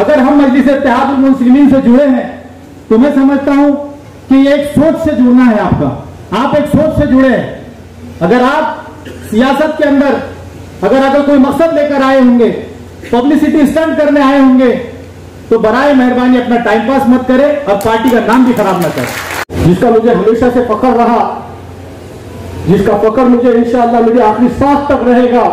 अगर हम मजलिस इत्तेहादुल मुस्लिमीन से जुड़े हैं तो मैं समझता हूं कि ये एक सोच से जुड़ना है आपका। आप एक सोच से जुड़े हैं। अगर आप सियासत के अंदर अगर कोई मकसद लेकर आए होंगे, पब्लिसिटी स्टंट करने आए होंगे, तो बराए मेहरबानी अपना टाइम पास मत करें और पार्टी का नाम भी खराब न करें। जिसका मुझे हमेशा से फख्र रहा, जिसका फख्र मुझे इंशाअल्लाह मेरी आखिरी सांस तक रहेगा,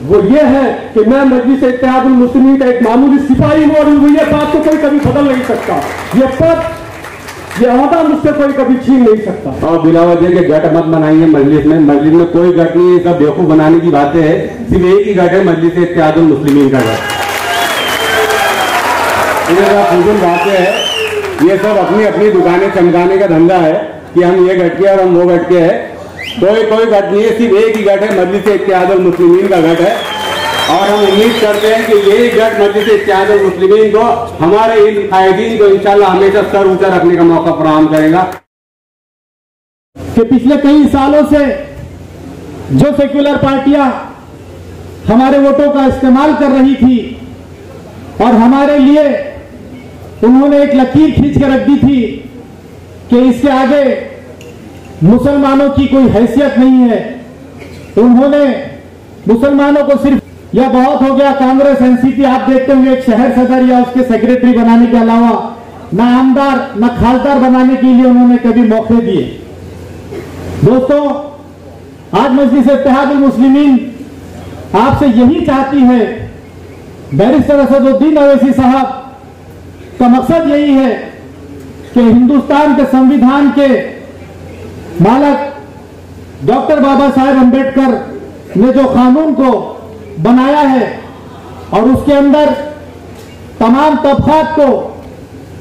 वो ये है कि मैं मजलिस इत्तेहादुल मुस्लिमीन का एक मामूली सिपाही हूं और ये बात को कोई कभी बदल नहीं सकता। ये पद, ये ओहदा मुझसे कोई कभी छीन नहीं सकता। और बिला वजह के गट मत बनाइए मजलिस में कोई गट नहीं है, सब बेवकूफ बनाने की बातें है। सिर्फ एक ही गट है, मजलिस इत्तेहादुल मुस्लिमीन का गट। बातें है, ये सब अपनी अपनी दुकानें चमकाने का धंधा है कि हम ये गट के और हम वो गट के है। कोई गट नहीं है, सिर्फ एक ही गट है, मजलिस इत्तेहादुल मुस्लिमीन का गट है। और हम उम्मीद करते हैं कि यही गट मजलिस इत्तेहादुल मुस्लिमीन को, हमारे इन कायदीन को इंशाल्लाह हमेशा सर ऊंचा रखने का मौका फराहम करेगा। कि पिछले कई सालों से जो सेक्युलर पार्टियां हमारे वोटों का इस्तेमाल कर रही थी और हमारे लिए उन्होंने एक लकीर खींच कर रख दी थी कि इसके आगे मुसलमानों की कोई हैसियत नहीं है। उन्होंने मुसलमानों को सिर्फ यह बहुत हो गया, कांग्रेस एनसीपी आप देखते हुए एक शहर सदर या उसके सेक्रेटरी बनाने के अलावा न आमदार न खासदार बनाने के लिए उन्होंने कभी मौके दिए। दोस्तों, आज मजलिस इत्तेहादुल मुस्लिमीन आपसे यही चाहती है, बैरिस्टर असदुद्दीन अवैसी साहब का मकसद यही है कि हिंदुस्तान के संविधान के मालक डॉक्टर बाबा साहेब अंबेडकर ने जो कानून को बनाया है और उसके अंदर तमाम तबकात को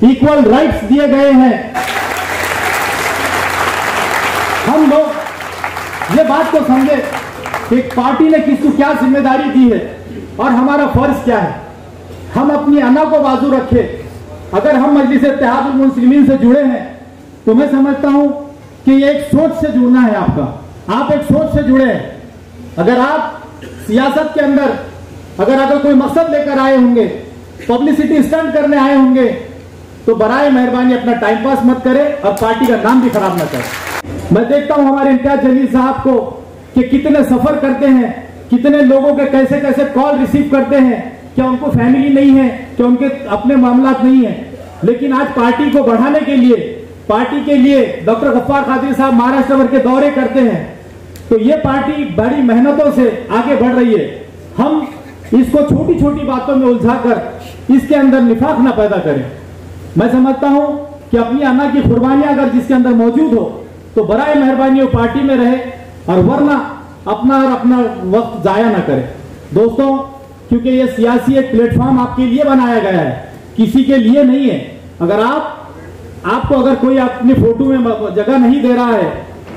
इक्वल राइट्स दिए गए हैं, हम लोग ये बात को समझे कि पार्टी ने किसको क्या जिम्मेदारी दी है और हमारा फर्ज क्या है। हम अपनी अना को बाजू रखें। अगर हम मजलिस इत्तेहादुल मुस्लिमीन से जुड़े हैं तो मैं समझता हूं कि ये एक सोच से जुड़ना है आपका। आप एक सोच से जुड़े हैं। अगर आप सियासत के अंदर अगर कोई मकसद लेकर आए होंगे, पब्लिसिटी स्टंट करने आए होंगे, तो बराए मेहरबानी अपना टाइम पास मत करें और पार्टी का नाम भी खराब न करें। मैं देखता हूं हमारे इम्तियाज जलील साहब को कि कितने सफर करते हैं, कितने लोगों के कैसे कैसे कॉल रिसीव करते हैं। क्या उनको फैमिली नहीं है, क्या उनके अपने मामलात नहीं है, लेकिन आज पार्टी को बढ़ाने के लिए, पार्टी के लिए डॉक्टर गफ्फार कादरी साहब महाराष्ट्र भर के दौरे करते हैं। तो ये पार्टी बड़ी मेहनतों से आगे बढ़ रही है। हम इसको छोटी छोटी बातों में उलझाकर इसके अंदर निफाक ना पैदा करें। मैं समझता हूं कि अपनी अना की कुर्बानियां अगर जिसके अंदर मौजूद हो तो बराए मेहरबानी वो पार्टी में रहे और वरना अपना वक्त जाया ना करे। दोस्तों, क्योंकि ये सियासी एक प्लेटफॉर्म आपके लिए बनाया गया है, किसी के लिए नहीं है। अगर आपको अगर कोई अपनी फोटो में जगह नहीं दे रहा है,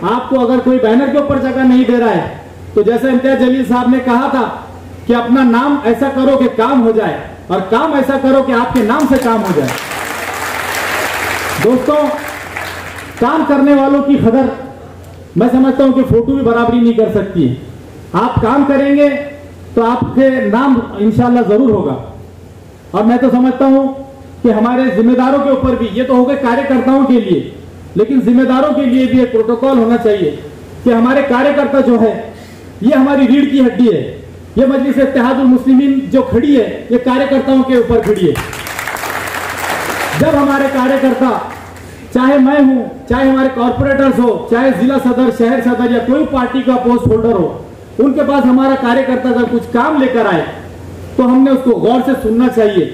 आपको अगर कोई बैनर के ऊपर जगह नहीं दे रहा है, तो जैसे इम्तियाज जलील साहब ने कहा था कि अपना नाम ऐसा करो कि काम हो जाए और काम ऐसा करो कि आपके नाम से काम हो जाए। दोस्तों, काम करने वालों की कदर मैं समझता हूं कि फोटो भी बराबरी नहीं कर सकती है। आप काम करेंगे तो आपके नाम इंशाल्लाह जरूर होगा। और मैं तो समझता हूं कि हमारे जिम्मेदारों के ऊपर भी, ये तो हो गए कार्यकर्ताओं के लिए, लेकिन जिम्मेदारों के लिए भी एक प्रोटोकॉल होना चाहिए कि हमारे कार्यकर्ता जो है ये हमारी रीढ़ की हड्डी है। ये मजलिस इत्तेहादुल मुस्लिमीन जो खड़ी है ये कार्यकर्ताओं के ऊपर खड़ी है। जब हमारे कार्यकर्ता, चाहे मैं हूं, चाहे हमारे कॉर्पोरेटर्स हो, चाहे जिला सदर, शहर सदर या कोई पार्टी का पोस्ट होल्डर हो, उनके पास हमारा कार्यकर्ता अगर कुछ काम लेकर आए तो हमने उसको गौर से सुनना चाहिए,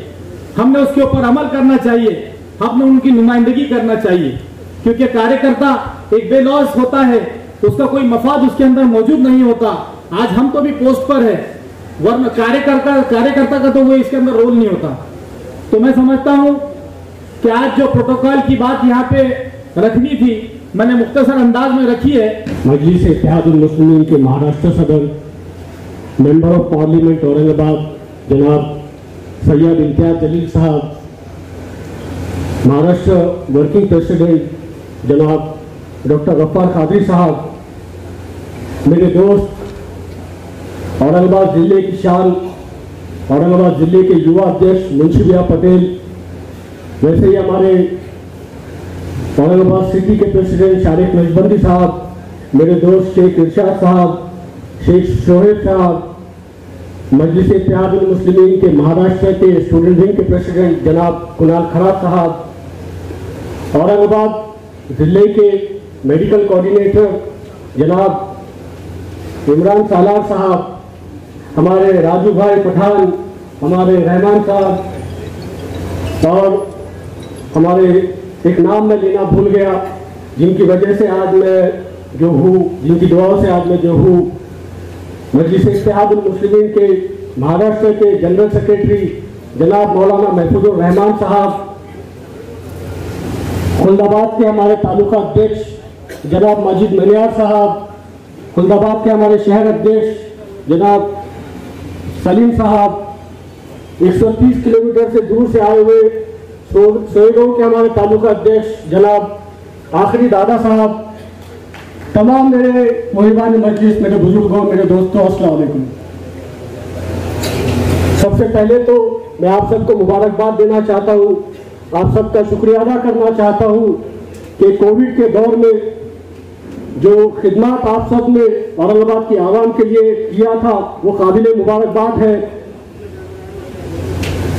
हमने उसके ऊपर अमल करना चाहिए, हमने उनकी नुमाइंदगी करना चाहिए। क्योंकि कार्यकर्ता एक बेलौस होता है, उसका कोई मफाद उसके अंदर मौजूद नहीं होता। आज हम तो भी पोस्ट पर है, वरना कार्यकर्ता का तो वो इसके अंदर रोल नहीं होता। तो मैं समझता हूं कि आज जो प्रोटोकॉल की बात यहाँ पे रखनी थी मैंने मुख्तसर अंदाज में रखी है। मजलिस इत्तेहादुल मुस्लिमीन के महाराष्ट्र सदर, मेंबर ऑफ पार्लियामेंट औरंगाबाद जनाब सैयद इम्तियाज जलील साहब, महाराष्ट्र वर्किंग प्रेसिडेंट जनाब डॉक्टर गफ्फार कादरी साहब, मेरे दोस्त औरंगाबाद जिले की शान औरंगाबाद जिले के युवा अध्यक्ष मुंशी भैया पटेल, वैसे ही हमारे औरंगाबाद सिटी के प्रेसिडेंट शारिक नजबंदी साहब, मेरे दोस्त शेख इरशाद साहब, शेख शोहेब साहब, मजलिस इत्तेहादुल मुस्लिमीन के महाराष्ट्र के स्टूडेंट विंग के प्रेसिडेंट जनाब कुणाल खरात साहब, औरंगाबाद जिले के मेडिकल कोऑर्डिनेटर जनाब इमरान सालार साहब, हमारे राजू भाई पठान, हमारे रहमान साहब, और हमारे एक नाम मैं लेना भूल गया, जिनकी वजह से आज मैं जो हूँ, जिनकी दुआओं से आज मैं जो हूँ, मजलिस इत्तेहादुल मुस्लिमीन के महाराष्ट्र के जनरल सेक्रेटरी जनाब मौलाना महफूजुर रहमान साहब, खुलदाबाद के हमारे तालुका अध्यक्ष जनाब माजिद मनियार साहब, खुलदाबाद के हमारे शहर अध्यक्ष जनाब सलीम साहब, 130 किलोमीटर से दूर से आए हुए सोएगांव के हमारे तालुका अध्यक्ष जनाब आखिरी दादा साहब, तमाम मेरे मुहिबान मजलिस, मेरे बुजुर्गों, मेरे दोस्तों, अस्सलाम वालेकुम। सबसे पहले तो मैं आप सबको मुबारकबाद देना चाहता हूँ, आप सबका शुक्रिया अदा करना चाहता हूँ कि कोविड के दौर में जो खिदमत आप सब ने औरंगाबाद की आवाम के लिए किया था वो काबिल मुबारकबाद है।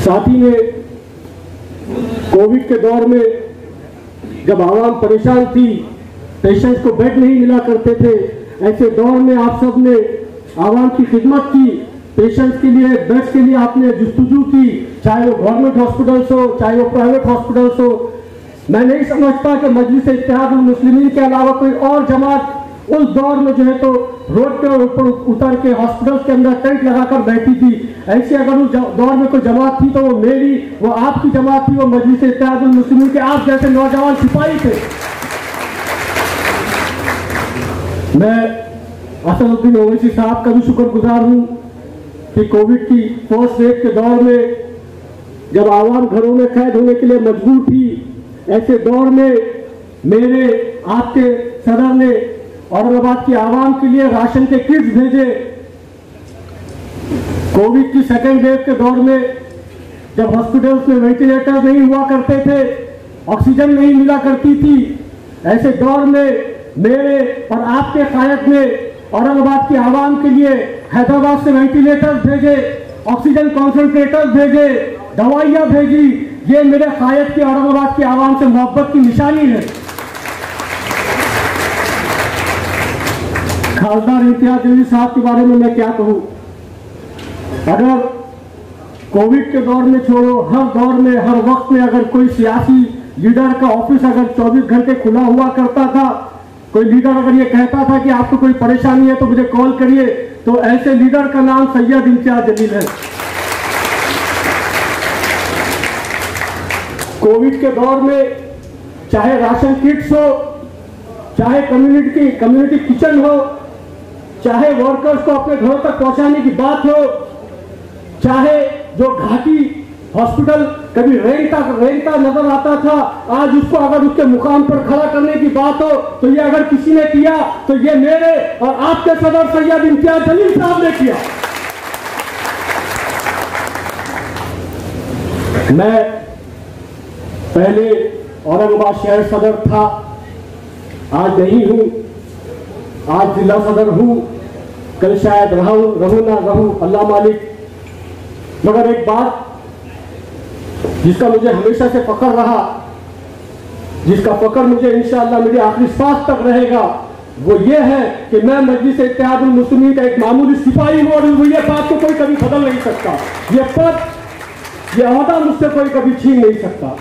साथ ही में कोविड के दौर में जब आवाम परेशान थी, पेशेंट्स को बेड नहीं मिला करते थे, ऐसे दौर में आप सब ने आवाम की खिदमत की, पेशेंट्स के लिए बेड्स के लिए आपने जुस्तजू की, चाहे वो गवर्नमेंट हॉस्पिटल्स हो, चाहे वो प्राइवेट हॉस्पिटल्स हो। मैं नहीं समझता कि मजलिस इत्तेहादुल मुस्लिमीन के अलावा कोई और जमात उस दौर में जो है तो रोड के ऊपर उतर के हॉस्पिटल्स के अंदर टेंट लगाकर बैठी थी। ऐसे अगर उस दौर में कोई जमात थी तो वो मेरी, वो आपकी जमात थी, वो मजलिस इत्तेहादुल मुस्लिमीन के आप जैसे नौजवान सिपाही थे। मैं असदुद्दीन ओवैसी साहब का भी शुक्रगुजार हूँ कि कोविड की फर्स्ट वेव के दौर में जब आवाम घरों में कैद होने के लिए मजबूर थी, ऐसे दौर में मेरे आपके सदर ने औरंगाबाद की आवाम के लिए राशन के किट्स भेजे। कोविड की सेकेंड वेव के दौर में जब हॉस्पिटल्स में वेंटिलेटर नहीं हुआ करते थे, ऑक्सीजन नहीं मिला करती थी, ऐसे दौर में मेरे और आपके कायद ने औरंगाबाद की आवाम के लिए हैदराबाद से वेंटिलेटर्स भेजे, ऑक्सीजन कॉन्सेंट्रेटर्स भेजे, दवाइयां भेजी। ये मेरे कायद की औरंगाबाद की आवाम से मोहब्बत की निशानी है। खासदार इम्तियाज जलील साहब के बारे में मैं क्या कहूं, अगर कोविड के दौर में छोड़ो, हर दौर में, हर वक्त में अगर कोई सियासी लीडर का ऑफिस अगर 24 घंटे खुला हुआ करता था, कोई लीडर अगर ये कहता था कि आपको कोई परेशानी है तो मुझे कॉल करिए, तो ऐसे लीडर का नाम सैयद इम्तियाज जलील है। कोविड के दौर में चाहे राशन किट्स हो, चाहे कम्युनिटी किचन हो, चाहे वर्कर्स को अपने घरों तक पहुंचाने की बात हो, चाहे जो घाटी हॉस्पिटल कभी रेंगता नजर आता था, आज उसको अगर उसके मुकाम पर खड़ा करने की बात हो तो ये अगर किसी ने किया तो ये मेरे और आपके सदर सैयद इम्तियाज जलील साहब ने किया। मैं पहले औरंगाबाद शहर सदर था, आज नहीं हूं, आज जिला सदर हूं, कल शायद रहूं ना रहूं, अल्लाह मालिक। मगर एक बात जिसका मुझे हमेशा से फख्र रहा, जिसका फख्र मुझे इंशाअल्लाह मेरी आखिरी सांस तक रहेगा, वो ये है कि मैं मजलिस इत्तेहादुल मुस्लिमीन का एक मामूली सिपाही हूं और ये बात को कोई कभी बदल नहीं सकता। ये पद, ये ओहदा मुझसे कोई कभी छीन नहीं सकता।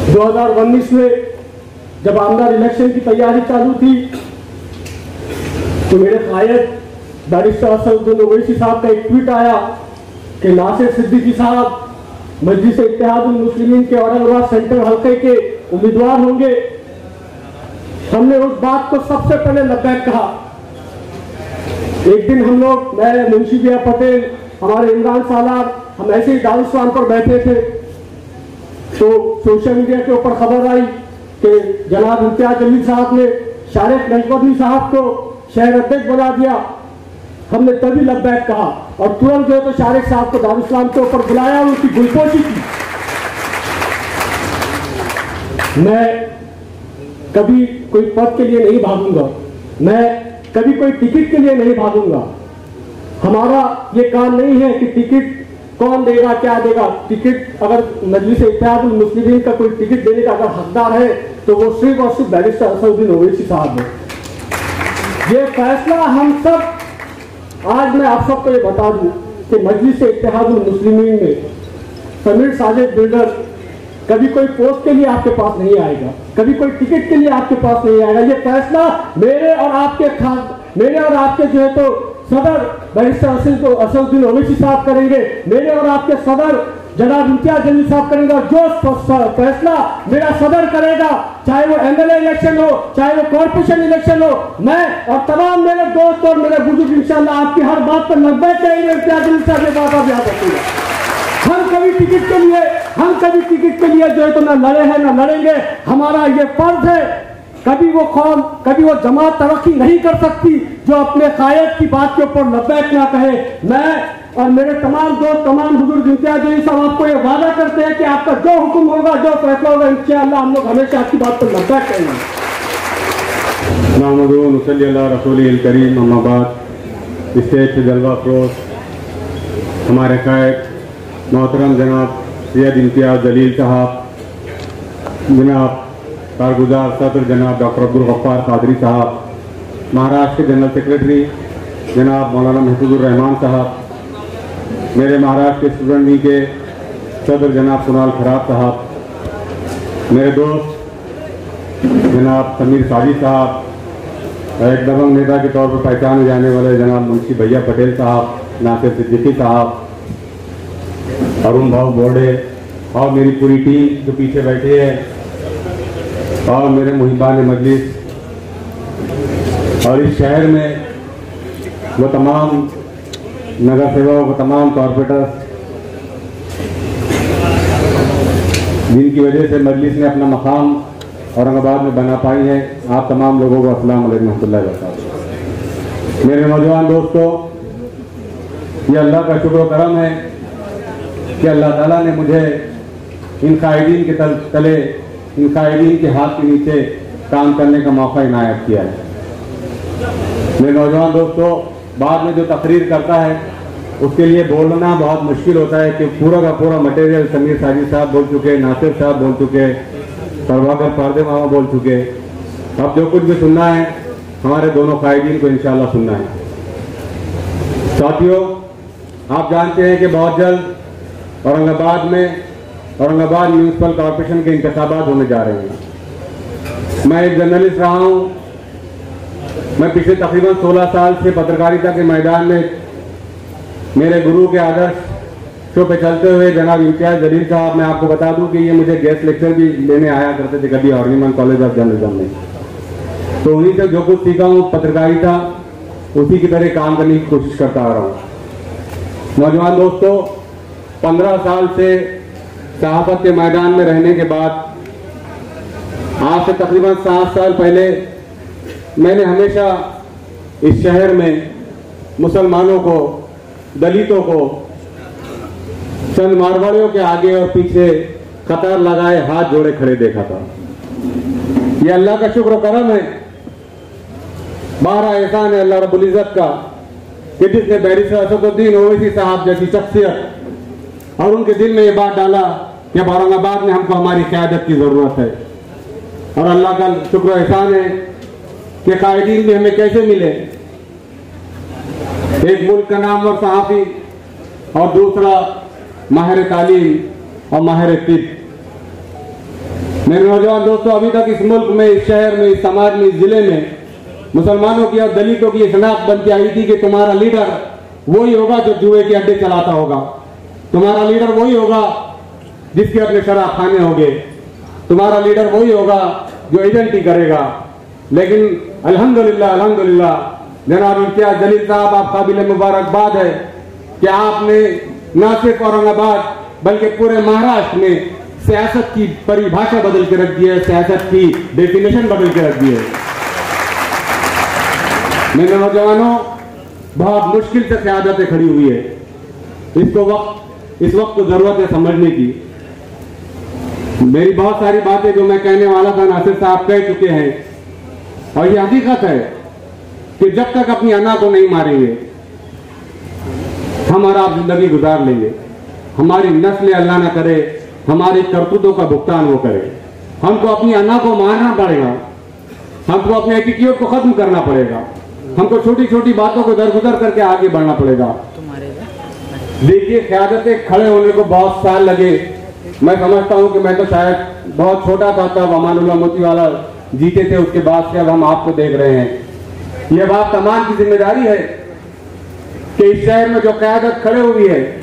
2019 में जब आमदार इलेक्शन की तैयारी चालू थी तो मेरे कायद बैरिस्टर असदुद्दीन ओवैसी साहब का एक ट्वीट आया कि नासिर सिद्दीकी साहब मजलिस इत्तेहादुल मुस्लिमीन के औरंगाबाद सेंट्रल हल्के के उम्मीदवार होंगे। हमने उस बात को सबसे पहले लब्बैक कहा। एक दिन हम लोग, मैं, मुंशी भैया पटेल, हमारे इमरान सालार, हम ऐसे ही दारुस्तान पर बैठे थे तो सोशल मीडिया के ऊपर खबर आई कि जनाब इम्तियाज जलील साहब ने शारिक नजबंदी साहब को शहर अध्यक्ष बना दिया। हमने तभी लब्बैक कहा और तुरंत जो है तो शारिक साहब को दारुल इस्लाम के ऊपर बुलाया और उनकी गुलपोशी की। मैं कभी कोई पद के लिए नहीं भागूंगा, मैं कभी कोई टिकट के लिए नहीं भागूंगा। हमारा ये काम नहीं है कि टिकट कौन देगा क्या देगा। टिकट अगर मजलिस इत्तेहादुल मुस्लिमीन का कोई टिकट देने का अगर हकदार है तो वो सिर्फ और सिर्फ बैरिस्टर असदुद्दीन ओवैसी साहब है। ये फैसला हम सब, आज मैं आप सबको ये बता दूं कि मजलिस इत्तेहादुल मुस्लिमीन में समीर साजिद बिल्डर कभी कोई पोस्ट के लिए आपके पास नहीं आएगा, कभी कोई टिकट के लिए आपके पास नहीं आएगा। ये फैसला मेरे और आपके जो है तो सदर बैरिस्टर असदुद्दीन ओवैसी साहब करेंगे, मेरे और आपके सदर जनाब इम्तियाज जलील साहब करेंगे। और जो फैसला मेरा सदर करेगा, चाहे वो एमएलए इलेक्शन हो, चाहे वो कॉर्पोरेशन इलेक्शन हो, मैं और तमाम मेरे दोस्त और मेरे बुजुर्ग इंशाल्लाह आपकी हर बात पर लब्बैक कहेंगे। इम्तियाज जलील साहब ये बात आप याद रखिएगा। हम कभी टिकट के लिए जो है तो ना लड़े हैं ना लड़ेंगे। हमारा ये फर्ज है, कभी वो कौम, कभी वो जमात तरक्की नहीं कर सकती जो अपने कायद की बात के ऊपर लब्बैक ना कहे। मैं और मेरे तमाम दोस्त, तमाम बुजुर्ग इम्तियाज जलील साहब आपको ये वादा करते हैं कि आपका जो हुक्म होगा, जो फैसला होगा, इंशाअल्लाह हम लोग हमेशा आपकी बात पर लब्बैक करेंगे। रसूलिल करीम, अम्मा बाद स्टेज से जलवा फरोश हमारे कायद मोहतरम जनाब सैयद इम्तियाज जलील साहब, जनाब कारगुजार सदर जनाब डॉक्टर अब्दुल गफ्फार कादरी साहब, महाराष्ट्र के जनरल सेक्रेटरी जनाब मौलाना महफूजुर रहमान साहब, मेरे महाराष्ट्र के स्टूडेंट विंग के सदर जनाब कुणाल खराब साहब, मेरे दोस्त जनाब समीर साजिद साहब, एक दबंग नेता के तौर पर पहचाने जाने वाले जनाब मुंशी भैया पटेल साहब, नासिर सिद्दीकी साहब, अरुण भाव बोर्डे और मेरी पूरी टीम जो पीछे बैठे है, और मेरे मुहिबान मजलिस और इस शहर में वो तमाम नगर सेवक, वो तमाम कॉरपोरेटर्स जिनकी वजह से मजलिस ने अपना मकाम औरंगाबाद में बना पाई है, आप तमाम लोगों को अस्सलाम वालेकुम रहमतुल्लाहि व बरकातहू। मेरे नौजवान दोस्तों, ये अल्लाह का शुक्र व करम है कि अल्लाह ताला ने मुझे इन कायदीन के तले, इन कायदीन के हाथ के नीचे काम करने का मौका इनायत किया है। मेरे नौजवान दोस्तों, बाद में जो तकरीर करता है उसके लिए बोलना बहुत मुश्किल होता है कि पूरा का पूरा मटेरियल समीर साजिद साहब बोल चुके, नासिर साहब बोल चुके, प्रभाकर पारदे मामा बोल चुके। अब जो कुछ भी सुनना है हमारे दोनों कायदीन को इंशाल्लाह सुनना है। साथियों, आप जानते हैं कि बहुत जल्द औरंगाबाद म्यूनसिपल कॉर्पोरेशन के इंतखाबात होने जा रहे हैं। मैं एक जर्नलिस्ट रहा हूँ। मैं पिछले तकरीबन 16 साल से पत्रकारिता के मैदान में मेरे गुरु के आदर्श शो पे चलते हुए जनाब इम्तियाज जलील साहब, मैं आपको बता दूं कि ये मुझे गेस्ट लेक्चर भी लेने आया करते थे कभी ऑर्निमन कॉलेज ऑफ जर्नलिज्म में। तो उन्हीं से जो कुछ सीखा हूँ पत्रकारिता, उसी की तरह काम करने की कोशिश करता आ रहा हूँ। नौजवान दोस्तों, 15 साल से सहाफत के मैदान में रहने के बाद आज से तकरीबन 7 साल पहले मैंने हमेशा इस शहर में मुसलमानों को, दलितों को चंद मारवाड़ियों के आगे और पीछे कतार लगाए हाथ जोड़े खड़े देखा था। यह अल्लाह का शुक्र करम है, बारह एहसान है अल्लाह रब्बुल इज्जत का कि जिसने बैरिस्टर असदुद्दीन ओवैसी साहब जैसी शख्सियत और उनके दिल में ये बात डाला कि अब औरंगाबाद में हमको हमारी क़यादत की जरूरत है। और अल्लाह का शुक्र एहसान है कि कायदीन भी हमें कैसे मिले, एक मुल्क का नामवर सहाफी और दूसरा माहिर तालीम और माहिर तिब। मेरे नौजवान दोस्तों, अभी तक इस मुल्क में, इस शहर में, इस समाज में, इस जिले में मुसलमानों की और दलितों की शनाख्त बनती आई थी कि तुम्हारा लीडर वही होगा जो जुए के अड्डे चलाता होगा, तुम्हारा लीडर वही होगा जिसके अपने शराब खाने होंगे, तुम्हारा लीडर वही होगा जो एजेंटी करेगा। लेकिन अल्हम्दुलिल्लाह जनाब इम्तियाज जलील साहब, आप काबिल मुबारकबाद है कि आपने न सिर्फ औरंगाबाद बल्कि पूरे महाराष्ट्र में सियासत की परिभाषा बदल के रख दी है, सियासत की डेफिनेशन बदल के रख दी है। मेरे नौजवानों, बहुत मुश्किल से क़यादतें खड़ी हुई है। इस वक्त जरूरत है समझने की। मेरी बहुत सारी बातें जो मैं कहने वाला था नासिर साहब कह चुके हैं, और ये हकीकत है कि जब तक अपनी अना को नहीं मारेंगे हम और आप जिंदगी गुजार लेंगे। हमारी नस्ल अल्लाह ना करे हमारी करतूतों का भुगतान वो करे। हमको अपनी अना को मारना पड़ेगा, हमको अपने एटीट्यूड को खत्म करना पड़ेगा, हमको छोटी छोटी बातों को दरगुजर करके आगे बढ़ना पड़ेगा। देखिए, क़यादतें खड़े होने को बहुत साल लगे। मैं समझता हूं कि मैं तो शायद बहुत छोटा था तब अमानुल्लाह मोतीवाला जीते थे, उसके बाद से अब हम आपको देख रहे हैं। यह बात तमाम की जिम्मेदारी है कि इस शहर में जो क़यादत खड़े हुई है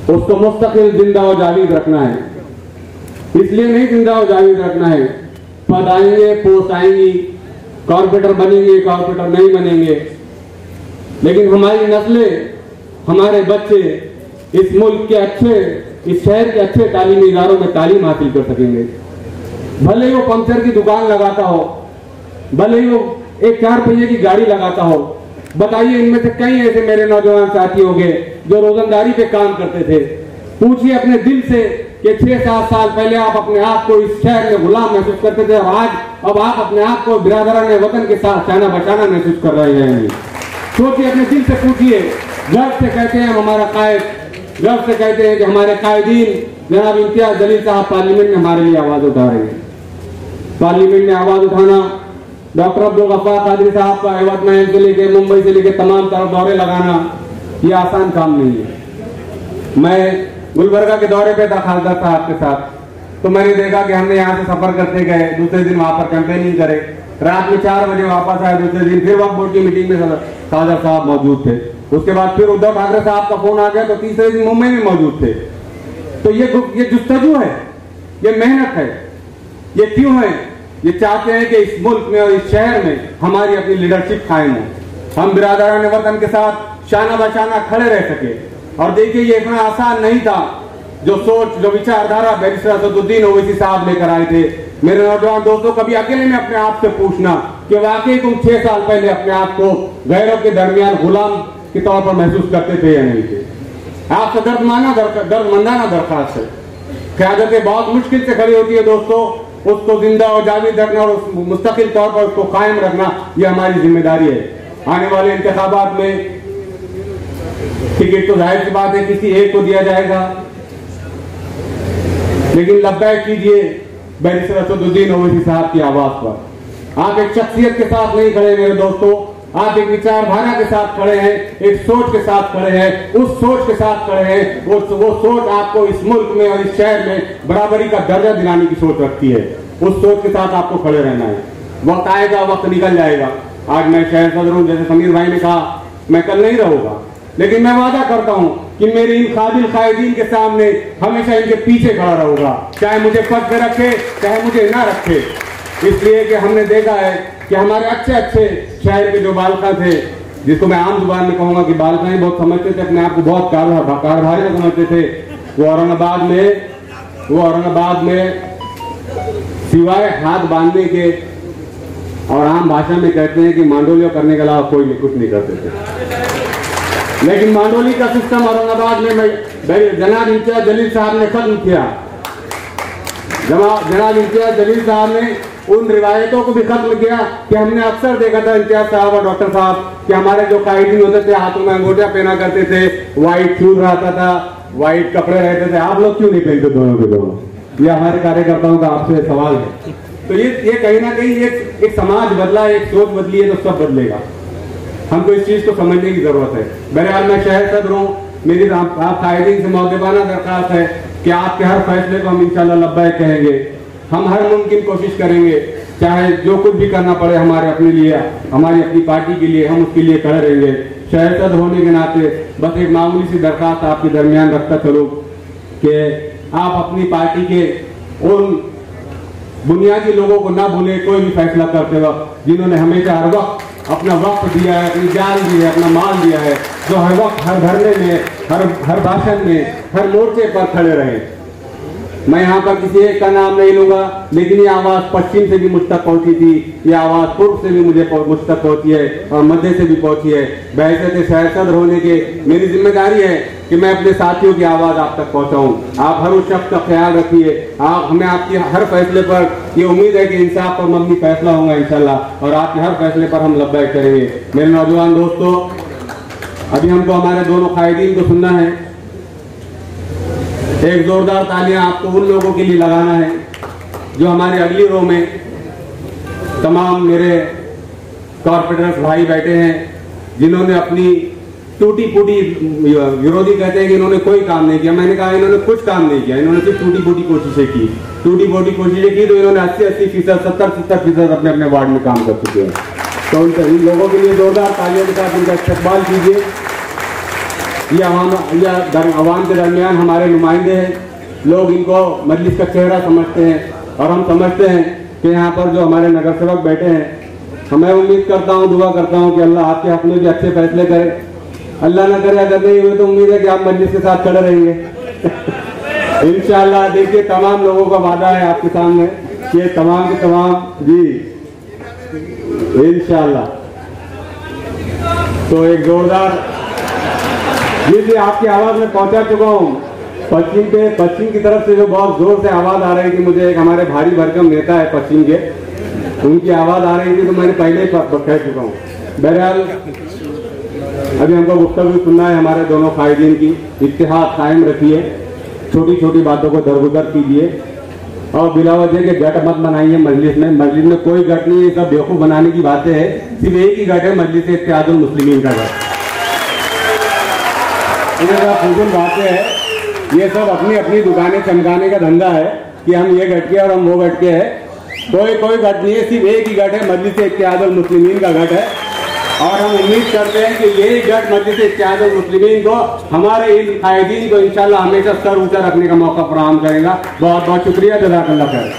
उसको मुस्तकिल जिंदा और जावेद रखना है। इसलिए नहीं जिंदा और जावेद रखना है, पद आएंगे, पोस्ट आएंगी, कॉर्पोरेटर बनेंगे, कॉर्पोरेटर नहीं बनेंगे, लेकिन हमारी नस्लें, हमारे बच्चे इस मुल्क के इस शहर के अच्छे तालीमी इदारों में तालीम हासिल कर सकेंगे। भले ही वो पंक्चर की दुकान लगाता हो, भले ही वो एक 4 पहिए की गाड़ी लगाता हो। बताइए, इनमें से कई ऐसे मेरे नौजवान साथी होंगे जो रोजंदारी पे काम करते थे। पूछिए अपने दिल से कि 6-7 साल पहले आप अपने आप को इस शहर में गुलाम महसूस करते थे, और अब आप अपने आप को बिरादरान वतन के साथ शाना बशाना महसूस कर रहे हैं। सोचिए, अपने दिल से पूछिए। गर्व से कहते हैं हमारा कायद, गर्व से कहते हैं कि हमारे कायदीन जनाब इम्तियाज जलील साहब पार्लियामेंट में हमारे लिए आवाज उठा रहे हैं। पार्लियामेंट में आवाज उठाना, डॉक्टर अब्दुल गफ्फार कादरी साहब का यवतमाल से लेके मुंबई से लेके तमाम तरफ दौरे लगाना, ये आसान काम नहीं है। मैं गुलबर्गा के दौरे पे था खासदार साहब के साथ, तो मैंने देखा कि हमने यहाँ से सफर करते गए, दूसरे दिन वहां पर कैंपेनिंग करे, रात में 4 बजे वापस आए, दूसरे दिन फिर वक्त बोर्ड की मीटिंग में खासदार साहब मौजूद थे। उसके बाद फिर उद्धव ठाकरे साहब का फोन आ गया तो तीसरे दिन मुंबई में मौजूद थे। तो ये जुस्तजू है, ये मेहनत है। ये क्यों है? ये चाहते हैं कि इस मुल्क में और इस शहर में हमारी अपनी लीडरशिप कायम हो, हम बिरादरान वतन के साथ शाना बशाना खड़े रह सके। और देखिए, ये इतना आसान नहीं था जो सोच, जो विचारधारा बैरिस्टर असदुद्दीन ओवैसी साहब लेकर आए थे। मेरे नौजवान दोस्तों, कभी अकेले में अपने आप से पूछना कि वाकई तुम 6 साल पहले अपने आप को गैरों के दरमियान गुलाम के तौर पर महसूस करते थे या नहीं थे? आपसे दर्दमंदाना दरखास्त है। क़यादतें बहुत मुश्किल से खड़ी होती है दोस्तों, उसको जिंदा और जावेद रखना और मुस्तकिल तौर पर उसको कायम रखना, यह हमारी जिम्मेदारी है। आने वाले इंतखाबात में टिकट तो जाहिर सी बात है किसी एक को दिया जाएगा, लेकिन लब्बैक कीजिए बैरिस्टर असदुद्दीन ओवैसी साहब की आवाज पर। आप एक शख्सियत के साथ नहीं खड़े मेरे दोस्तों, आप एक विचारधारा के साथ खड़े हैं, एक सोच के साथ खड़े हैं, उस सोच के साथ खड़े हैं। वो सोच आपको इस मुल्क में और इस शहर में बराबरी का दर्जा दिलाने की सोच रखती है। उस सोच के साथ आपको खड़े रहना है। वक्त आएगा, वक्त निकल जाएगा। आज मैं शहर सदर हूं, जैसे समीर भाई ने कहा, मैं कल नहीं रहूंगा, लेकिन मैं वादा करता हूं कि मेरे इन काबिल कायदीन के सामने हमेशा इनके पीछे खड़ा रहूंगा, चाहे मुझे पद पे रखे चाहे मुझे ना रखे। इसलिए कि हमने देखा है कि हमारे अच्छे शहर के जो बालका थे, जिसको मैं आम जुबान में कहूंगा कि बालकाएं बहुत समझते थे, अपने आप को बहुत कारभारी समझते थे, वो औरंगाबाद में सिवाय हाथ बांधने के और आम भाषा में कहते हैं कि मांडोलियो करने के अलावा कोई कुछ नहीं करते थे। लेकिन मांडोली का सिस्टम औरंगाबाद में जनाब इम्तियाज जलील साहब ने खत्म किया। जनाब इम्तियाज जलील साहब ने उन रिवायतों को भी खत्म किया कि हमने अक्सर देखा था इम्तियाज साहब और डॉक्टर साहब कि हमारे जो कायदीन होते थे हाथों में अंगूठियां पहना करते थे, व्हाइट शूज रहता था, व्हाइट कपड़े रहते थे। आप लोग क्यों नहीं पहनते दोनों के दोनों? ये हमारे कार्यकर्ताओं का आपसे सवाल है। तो ये कहीं ना कहीं एक समाज बदला, एक सोच बदली है तो सब बदलेगा। हमको इस चीज को समझने की जरूरत है। बहरहाल मैं शहर सदर हूँ, मेरी आप कायदीन से मौदेबाना दरखास्त है कि आपके हर फैसले को हम इंशाल्लाह लब्बैक कहेंगे। हम हर मुमकिन कोशिश करेंगे, चाहे जो कुछ भी करना पड़े हमारे अपने लिए, हमारी अपनी पार्टी के लिए, हम उसके लिए खड़े रहेंगे। शहर सदर होने के नाते बस एक मामूली सी दरखास्त आपके दरमियान रखता चलो कि आप अपनी पार्टी के उन बुनियादी लोगों को ना भूले कोई भी फैसला करते वक्त, जिन्होंने हमेशा हर वक्त अपना वक्त दिया है, अपनी जान दी है, अपना माल दिया है, जो हर वक्त हर धरने में, हर भाषण में, हर मोर्चे पर खड़े रहे। मैं यहाँ पर किसी एक का नाम नहीं लूंगा, लेकिन ये आवाज पश्चिम से भी मुझ तक पहुंची थी, ये आवाज पूर्व से भी मुझ तक पहुंची है और मध्य से भी पहुंची है। वैसे शहर सदर होने के मेरी जिम्मेदारी है कि मैं अपने साथियों की आवाज आप तक पहुंचाऊं। आप हर उस शख्स का ख्याल रखिए। हमें आपकी हर फैसले पर ये उम्मीद है कि इंसाफ और मबनी फैसला होगा इंशाल्लाह, और आपके हर फैसले पर हम लब्बैक करेंगे। मेरे नौजवान दोस्तों, अभी हमको हमारे दोनों कायदीन को सुनना है। एक जोरदार तालियां आपको उन लोगों के लिए लगाना है जो हमारे अगली रो में तमाम मेरे कॉर्पोरेटर्स भाई बैठे हैं, जिन्होंने अपनी टूटी फूटी, विरोधी कहते हैं कि इन्होंने कोई काम नहीं किया। मैंने कहा इन्होंने कुछ काम नहीं किया, इन्होंने सिर्फ टूटी फूटी कोशिशें की। टूटी फूटी कोशिशें की तो इन्होंने 80-80%, 70-70% अपने अपने वार्ड में काम कर चुके हैं। तो इन लोगों के लिए जोरदार तालियों के साथ इनका इस्तकबाल कीजिए। ये अवाम के दरमियान हमारे नुमाइंदे हैं। लोग इनको मजलिस का चेहरा समझते हैं, और हम समझते हैं कि यहाँ पर जो हमारे नगर सेवक बैठे हैं, मैं उम्मीद करता हूँ, दुआ करता हूँ कि अल्लाह आपके हक में भी अच्छे फैसले करे। अल्लाह न करे, अगर नहीं हुए तो उम्मीद है कि आप मजलिस के साथ खड़े रहेंगे इंशाअल्लाह। देखिए, तमाम लोगों का वादा है आपके सामने कि तमाम के तमाम जी इंशाअल्लाह। तो एक जोरदार जी आपकी आवाज में पहुंचा चुका हूँ। पश्चिम की तरफ से जो बहुत जोर से आवाज आ रही थी, मुझे एक हमारे भारी भरकम नेता है पश्चिम के, उनकी आवाज आ रही थी, तो मैंने पहले ही कह चुका हूँ। बहरहाल अभी हमको गुफ्तगू सुनना है हमारे दोनों कायदीन की। इत्तेहाद कायम रखिए, छोटी छोटी बातों को दरगुजर कीजिए, और बिलावजह के गट मत बनाइए मजलिस में। मजलिस में कोई गट नहीं है, सब बेवकूफ बनाने की बातें है। सिर्फ एक ही गट है, मजलिस इत्तेहादुल मुस्लिमीन का गट। फजूल बातें है, ये सब अपनी अपनी दुकानें चमकाने का धंधा है कि हम ये गट के और हम वो गट के है। कोई गट नहीं है, सिर्फ एक ही गट है, मजलिस इत्तेहादुल मुस्लिमीन का गट है। और हम उम्मीद करते हैं कि यही गट मजलिस इत्तेहादुल मुस्लिमीन को, हमारे इन कायदीन को इंशाल्लाह हमेशा सर ऊंचा रखने का मौका फराहम करेगा। बहुत बहुत शुक्रिया, जज़ाकल्लाह खैर।